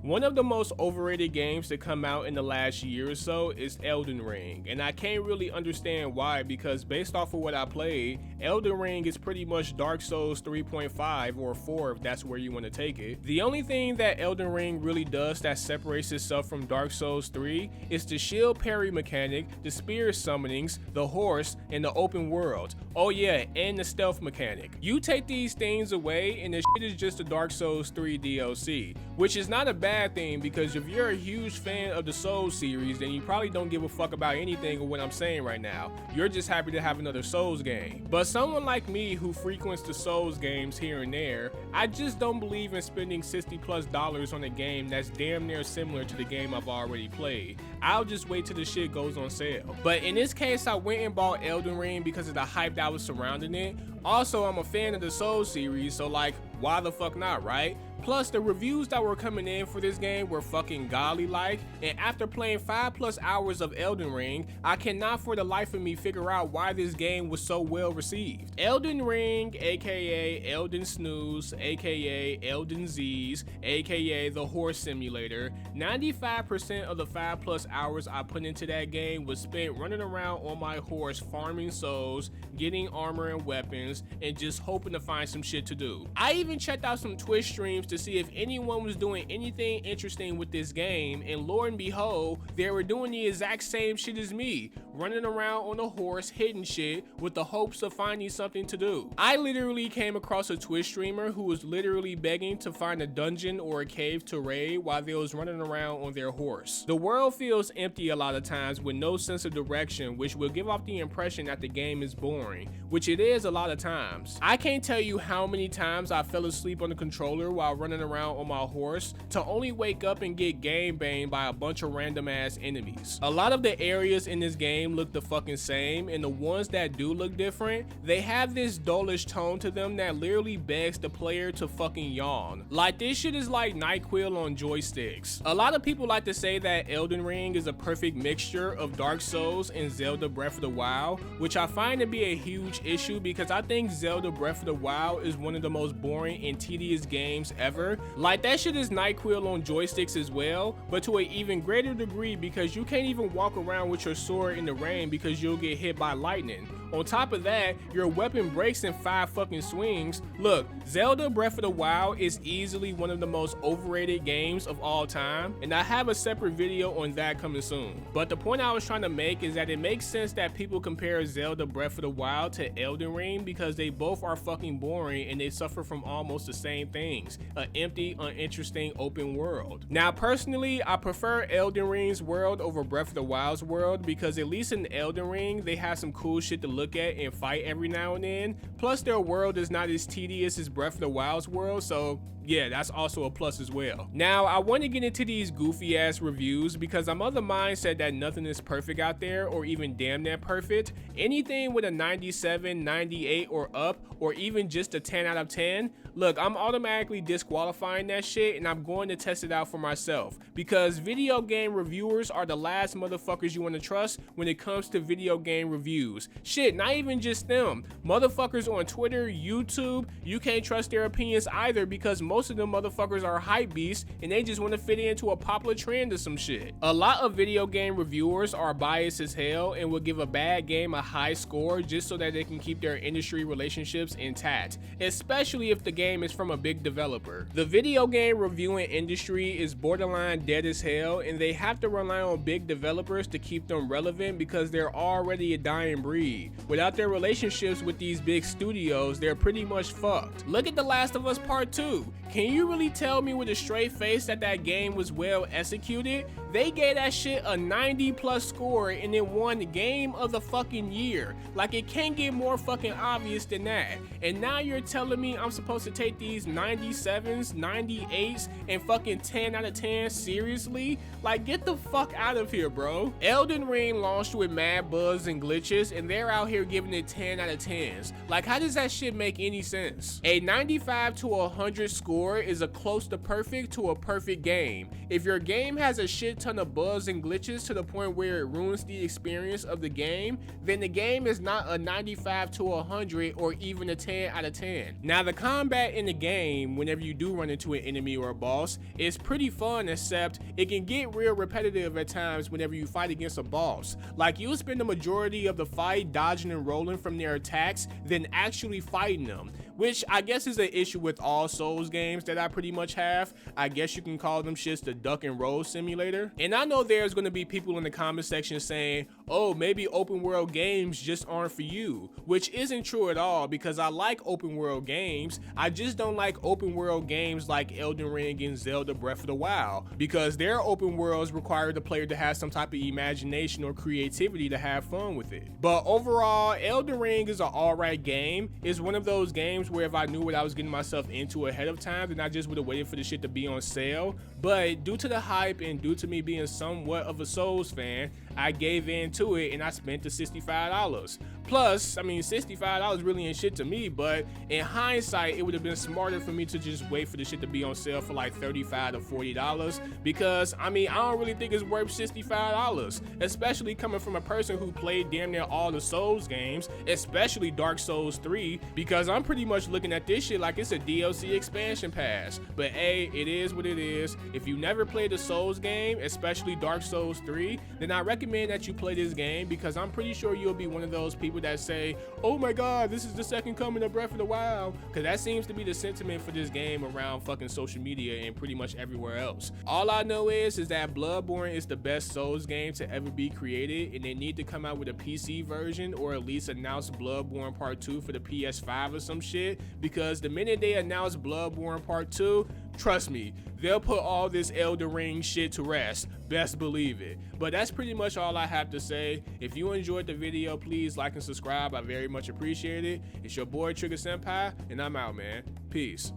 One of the most overrated games to come out in the last year or so is Elden Ring, and I can't really understand why, because based off of what I played, Elden Ring is pretty much Dark Souls 3.5 or 4 if that's where you want to take it. The only thing that Elden Ring really does that separates itself from Dark Souls 3 is the shield parry mechanic, the spear summonings, the horse, and the open world. Oh yeah, and the stealth mechanic. You take these things away and the shit is just a Dark Souls 3 DLC, which is not a bad thing, because if you're a huge fan of the Souls series, then you probably don't give a fuck about anything of what I'm saying right now. You're just happy to have another Souls game. But someone like me who frequents the Souls games here and there, I just don't believe in spending $60+ on a game that's damn near similar to the game I've already played. I'll just wait till the shit goes on sale. But in this case, I went and bought Elden Ring because of the hype that was surrounding it. Also, I'm a fan of the Souls series, so like, why the fuck not, right? Plus, the reviews that were coming in for this game were fucking godly-like, and after playing 5+ hours of Elden Ring, I cannot for the life of me figure out why this game was so well received. Elden Ring, aka Elden Snooze, aka Elden Z's, aka the Horse Simulator, 95% of the 5+ hours I put into that game was spent running around on my horse farming souls, getting armor and weapons, and just hoping to find some shit to do. I even checked out some Twitch streams to see if anyone was doing anything interesting with this game, and lo and behold, they were doing the exact same shit as me, running around on a horse hitting shit with the hopes of finding something to do. I literally came across a Twitch streamer who was literally begging to find a dungeon or a cave to raid while they was running around on their horse. The world feels empty a lot of times with no sense of direction, which will give off the impression that the game is boring, which it is a lot of times. I can't tell you how many times I fell asleep on the controller while running around on my horse to only wake up and get game banged by a bunch of random ass enemies. A lot of the areas in this game look the fucking same, and the ones that do look different, they have this dullish tone to them that literally begs the player to fucking yawn. Like, this shit is like NyQuil on joysticks. A lot of people like to say that Elden Ring is a perfect mixture of Dark Souls and Zelda Breath of the Wild, which I find to be a huge issue because I think Zelda Breath of the Wild is one of the most boring and tedious games ever. Like, that shit is NyQuil on joysticks as well, but to an even greater degree, because you can't even walk around with your sword in the rain because you'll get hit by lightning. On top of that, your weapon breaks in 5 fucking swings. Look, Zelda Breath of the Wild is easily one of the most overrated games of all time, and I have a separate video on that coming soon. But the point I was trying to make is that it makes sense that people compare Zelda Breath of the Wild to Elden Ring because they both are fucking boring and they suffer from almost the same things, an empty, uninteresting open world. Now personally, I prefer Elden Ring's world over Breath of the Wild's world because at least in Elden Ring, they have some cool shit to look at and fight every now and then. Plus, their world is not as tedious as Breath of the Wild's world, so yeah, that's also a plus as well. Now, I want to get into these goofy ass reviews because I'm of the mindset that nothing is perfect out there, or even damn near perfect. Anything with a 97, 98 or up, or even just a 10 out of 10, look, I'm automatically disqualifying that shit and I'm going to test it out for myself, because video game reviewers are the last motherfuckers you want to trust when it comes to video game reviews. Shit, not even just them. Motherfuckers on Twitter, YouTube, you can't trust their opinions either because most of them motherfuckers are hype beasts and they just want to fit into a popular trend or some shit. A lot of video game reviewers are biased as hell and will give a bad game a high score just so that they can keep their industry relationships intact, especially if the game is from a big developer. The video game reviewing industry is borderline dead as hell, and they have to rely on big developers to keep them relevant because they're already a dying breed. Without their relationships with these big studios, they're pretty much fucked. Look at The Last of Us Part 2. Can you really tell me with a straight face that that game was well executed? They gave that shit a 90+ score and it won Game of the fucking Year. Like, it can't get more fucking obvious than that. And now you're telling me I'm supposed to take these 97s, 98s, and fucking 10 out of 10 seriously? Like, get the fuck out of here, bro. Elden Ring launched with mad buzz and glitches, and they're out here giving it 10 out of 10s. Like, how does that shit make any sense? A 95 to 100 score score is a close to perfect to a perfect game. If your game has a shit ton of bugs and glitches to the point where it ruins the experience of the game, then the game is not a 95 to 100 or even a 10 out of 10. Now the combat in the game, whenever you do run into an enemy or a boss, is pretty fun, except it can get real repetitive at times whenever you fight against a boss. Like, you'll spend the majority of the fight dodging and rolling from their attacks than actually fighting them, which I guess is an issue with all Souls games that I pretty much have. I guess you can call them shits the duck and roll simulator. And I know there's going to be people in the comment section saying, oh, maybe open world games just aren't for you, which isn't true at all, because I like open world games. I just don't like open world games like Elden Ring and Zelda Breath of the Wild, because their open worlds require the player to have some type of imagination or creativity to have fun with it. But overall, Elden Ring is an alright game. It's one of those games where if I knew what I was getting myself into ahead of time, then I just would have waited for the shit to be on sale. But due to the hype and due to me being somewhat of a Souls fan, I gave in to it and I spent the $65. Plus, I mean, $65 really ain't shit to me, but in hindsight, it would have been smarter for me to just wait for the shit to be on sale for like $35 to $40, because I mean, I don't really think it's worth $65, especially coming from a person who played damn near all the Souls games, especially Dark Souls 3, because I'm pretty much looking at this shit like it's a DLC expansion pass. But hey, it is what it is. If you never played a Souls game, especially Dark Souls 3, then I recommend that you play this game, because I'm pretty sure you'll be one of those people that say, oh my god, this is the second coming of Breath of the Wild, because that seems to be the sentiment for this game around fucking social media and pretty much everywhere else. All I know is that Bloodborne is the best Souls game to ever be created, and they need to come out with a PC version, or at least announce Bloodborne Part 2 for the PS5 or some shit, because the minute they announce Bloodborne Part 2, trust me, they'll put all this Elden Ring shit to rest, best believe it. But that's pretty much all I have to say. If you enjoyed the video, please like and subscribe. I very much appreciate it. It's your boy Trigger Senpai, and I'm out, man. Peace.